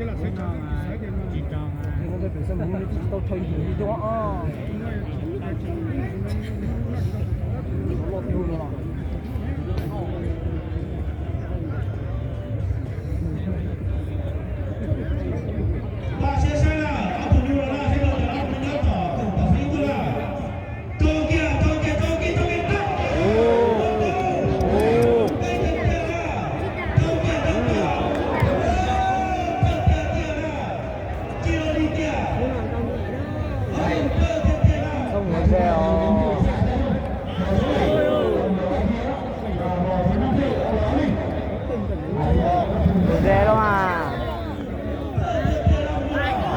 nó phải xem muốn cái tao thấy thì đó nó lọt luôn rồi. Rẻ lắm à.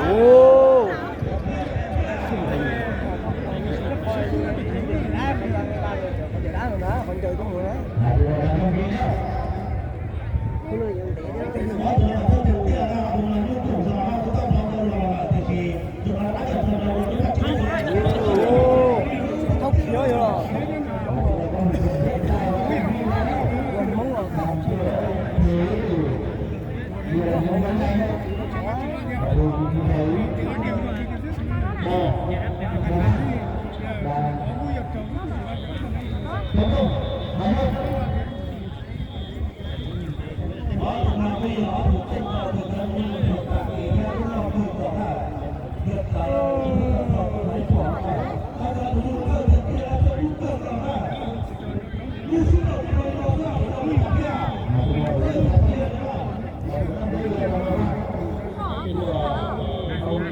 Ô.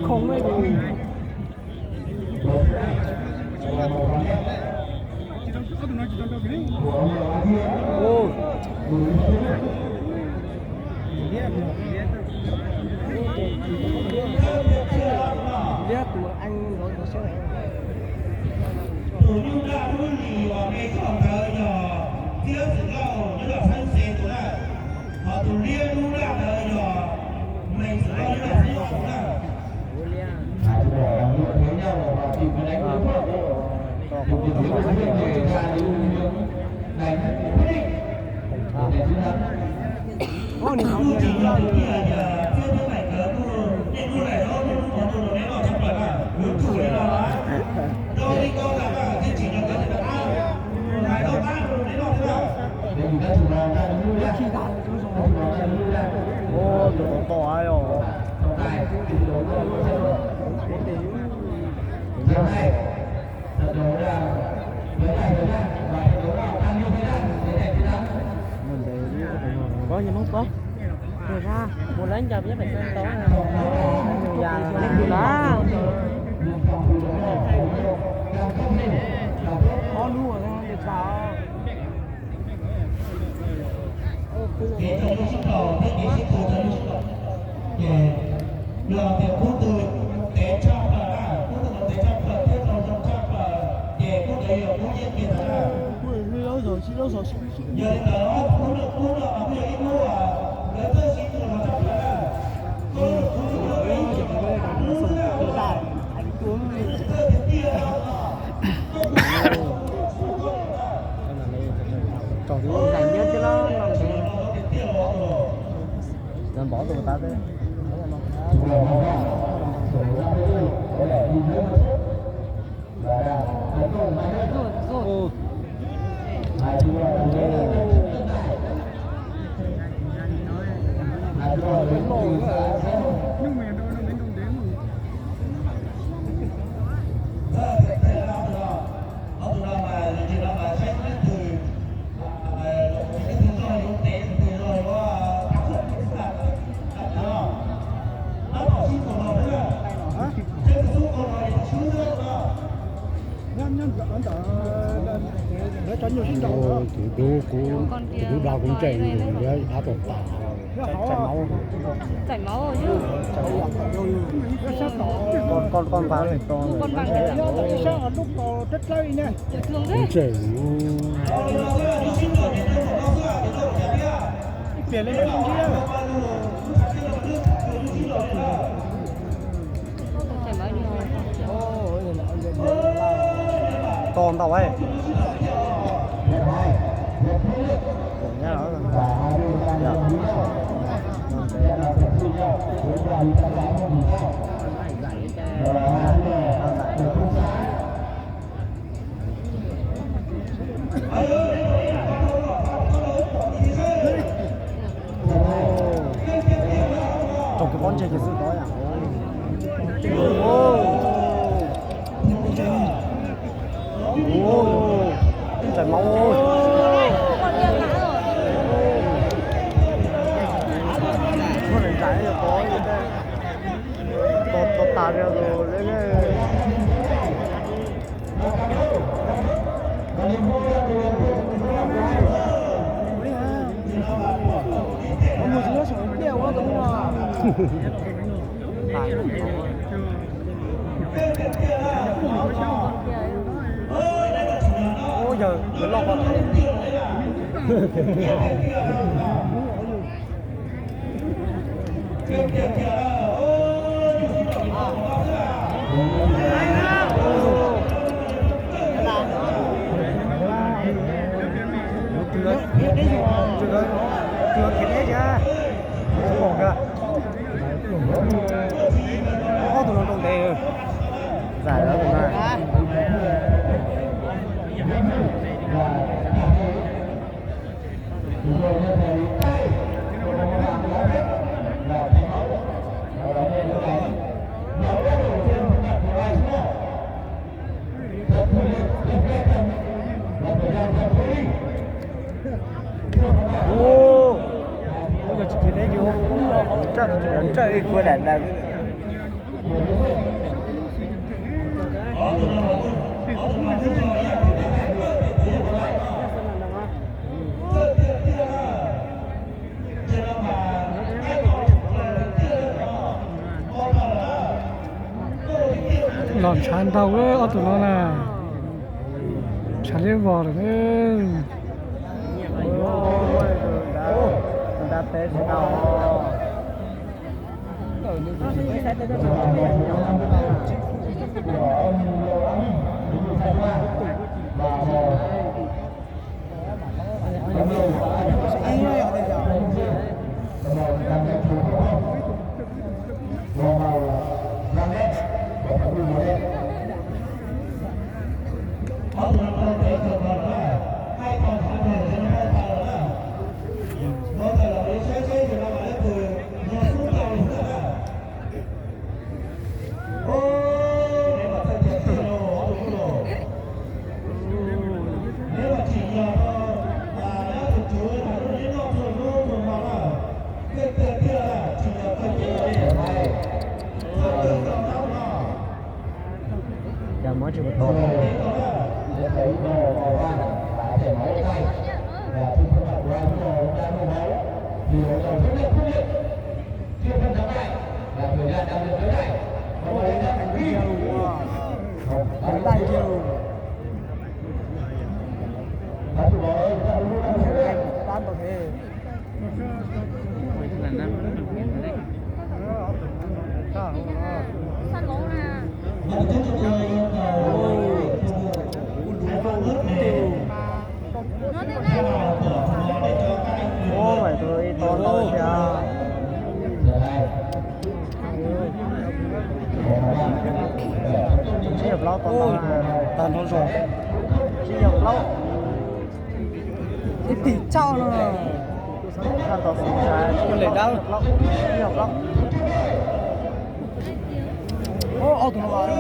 Không ấy gì. Ô. Biết tụi anh rồi nó sẽ tụi chúng ta muốn gì vào cái khoảng thời nhỏ tiếc sự lo nó là phân xế tụi này họ tụi liên luôn là thời nhỏ mình sẽ lo nó là lo tụi này ô tụi con to ai rồi. Có những món tốt rồi ra một lấy cho với bạn tốt già lên đó có luôn rồi để sao để cho nó xuất khẩu để xuất khẩu cho nó xuất khẩu là tiền quốc từ để trong là quốc từ để trong là thế rồi trong là về quốc đây là quốc dân Việt Nam giờ đó quốc được ở bây giờ ít mua à để tôi xin được là trong là còn cái này nhớ chứ nó nên bỏ tụi người ta đấy. Tụi đào cũng chạy rồi đã tụt tà chảy máu rồi chứ. Con vào này Con vàng này là lúc có rất lây nè thương thế. chảy tiền lên không chứ Chảy máu nhiều. con tao ấy nhá đó đón chơi cái sự đó à? Trời máu ơi. Con kia ngã rồi. Con này trái thì có gì đây? Tốt tà ra rồi đấy đấy. Ông ngồi dưới xuống đeo quá đúng không? Ôi giờ lọc vào. Chưa kịp hết chưa? Bỏ kìa. Có tụi nó đồng đề. Giải đó tụi này. Bây giờ chỉ lấy vô chắc chơi qua đạn là Làm chán đầu đấy, ở tụi nó nè. Chán lên bò rồi đấy. người ta té sẽ đau. Giờ mới chưa tốt. Săn lỗ nè. Nó thế này. Ô mày tôi to to kìa. Chỉ nhập lâu to to là tàn thôi rồi. Chỉ nhập lâu. Cái tỷ trao nó. Tàn to rồi. Chỉ nhập lâu. Chỉ nhập lâu. Ở tụi nó vào đó.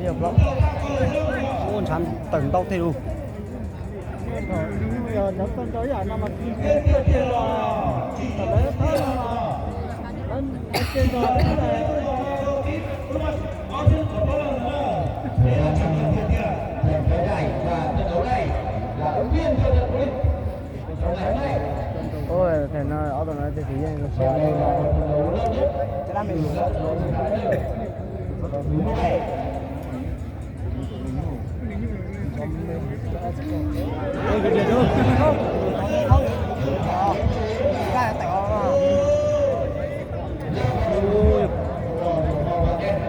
Nhiều lắm. Ôn chán tận tao tiêu. Giờ nó con tới giờ nó mà trên là lấy tới là trên rồi Ôi thầy nói ở tụi nó thì gì nó sẽ cái làm mình ôi cái gì đó cái tẹo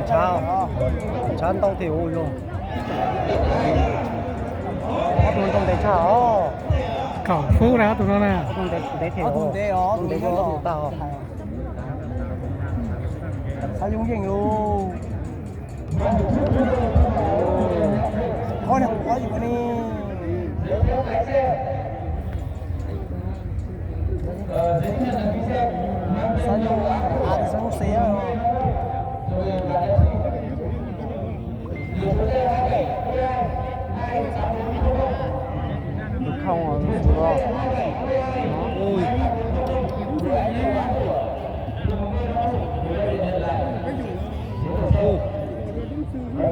chào chán tao thì ôi luôn tụi trong đấy chào cẩu phú ra tụi nó nè tụi đấy thì tụi đấy đó tụi đấy có tao sao dùng gì luôn gì cái này sao như sao xe không rồi ôi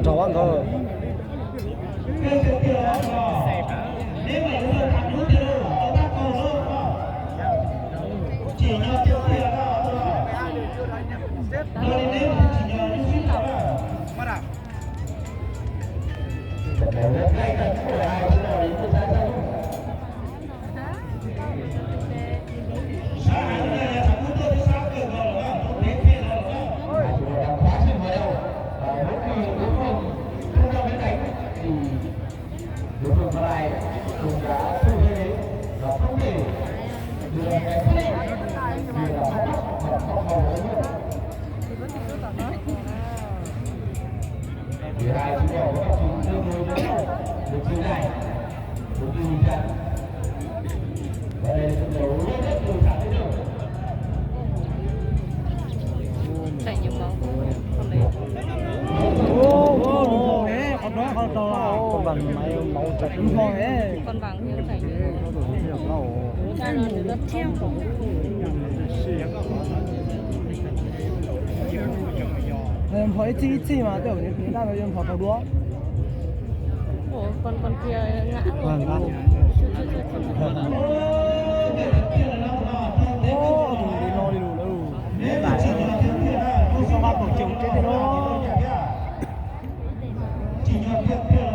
chó ăn thôi nếu mà chúng ta thắng nước thì chúng ta còn hơn chỉ nhờ tiêu tiền thôi nếu chỉ nhờ những phí tàu bắt à chảy nhiều máu con đấy con bằng máu chặt con vàng hiếu chảy nhiều cha nó được rất treo em hỏi chi mà tiểu như thế nào em hỏi thầu đúa ủa con kia ngã rồi ô thùng đi lo đi đủ đâu không bao tổ chồng chết đâu chỉ nhờ tiêu tiền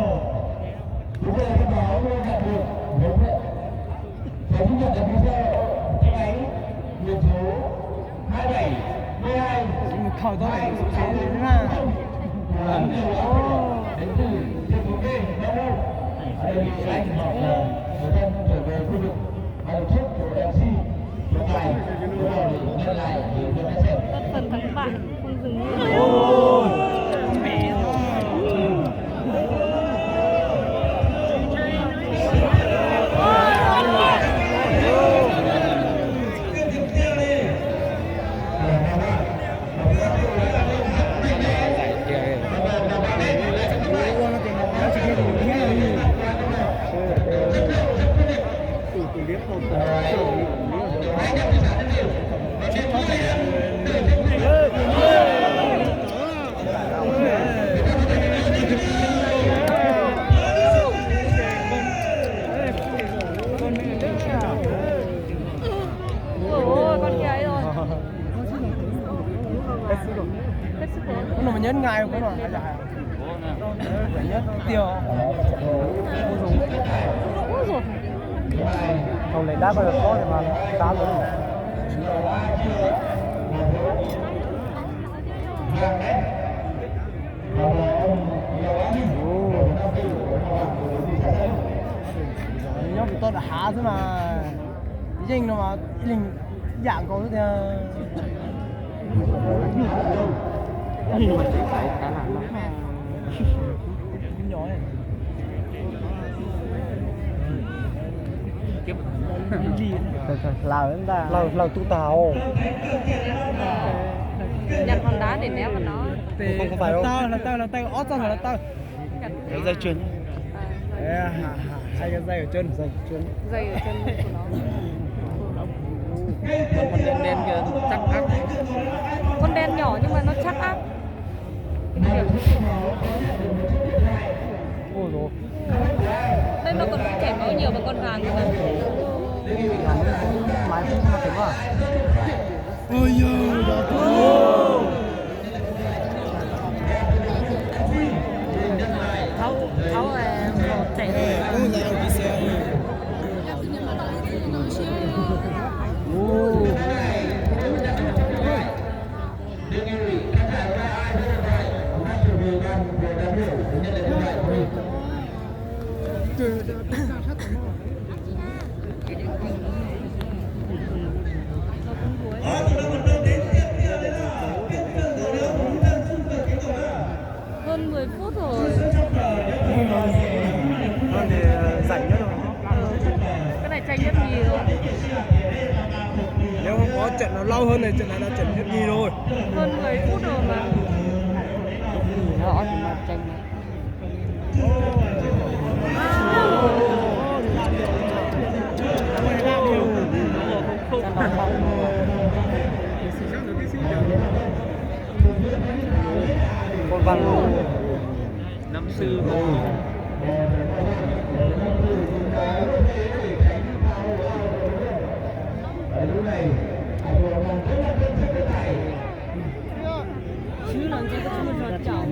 đúng rồi cái đó luôn là được thống nhất là bây giờ cái ấy nguyên số 27 12 khỏi tôi phải số chế đấy mà đến từ trên phố kê đâu ở đây sẽ anh học là người dân trở về khu vực hay trước của MC lúc này lúc nào để nhân lại thì tôi sẽ xem rất phần thắng bại không dừng ôi con kia ấy rồi hết sức rồi con nào mà nhớ ngày con nào phải nhớ tiêu ôi rồi không này đá bao giờ có thì mà đá luôn nhóc của tôi đã há thế mà dinh nó mà dinh dạng có thế nhỏ này lào tu tàu nhặt hòn đá để ném vào nó không phải đâu là tao ót ra là tao cái dây chuyền hai cái dây ở chân dây ở chân của nó con đen kia chắc ác con đen nhỏ nhưng mà nó chắc ác ôi rồi đây nó còn chảy máu nhiều bằng con vàng cơ mà máy cũng mà tính à ôi giời tháo là chảy hơn 10 phút rồi nó lâu hơn này, trận này là trận hiệp nhì rồi. Hơn 10 phút rồi mà. Nó chỉ mà tranh này. Con văn năm sư chứ là cái chung là chảo.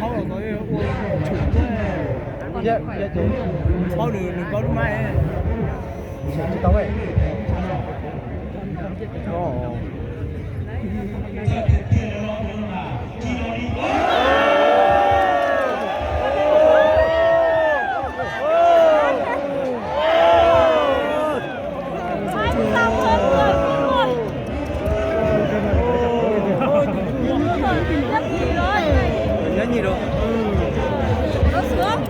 Không là nói chủ bao đừng có lúc mai ấy. Chỉ tao vậy. nhớ gì rồi. Nó sướng.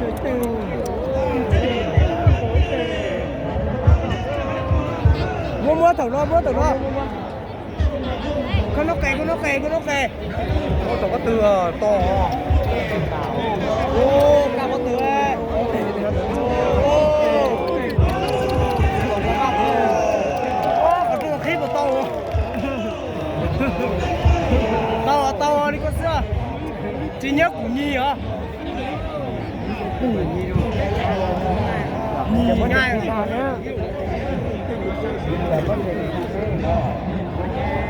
Mua thử nó. Con nó kè. Con tổ có từ to. Ô, cao có từ ấy. Còn cái khí của to. To đi con xưa. Chỉ nhớ của Nhi hả? Nhi ngay.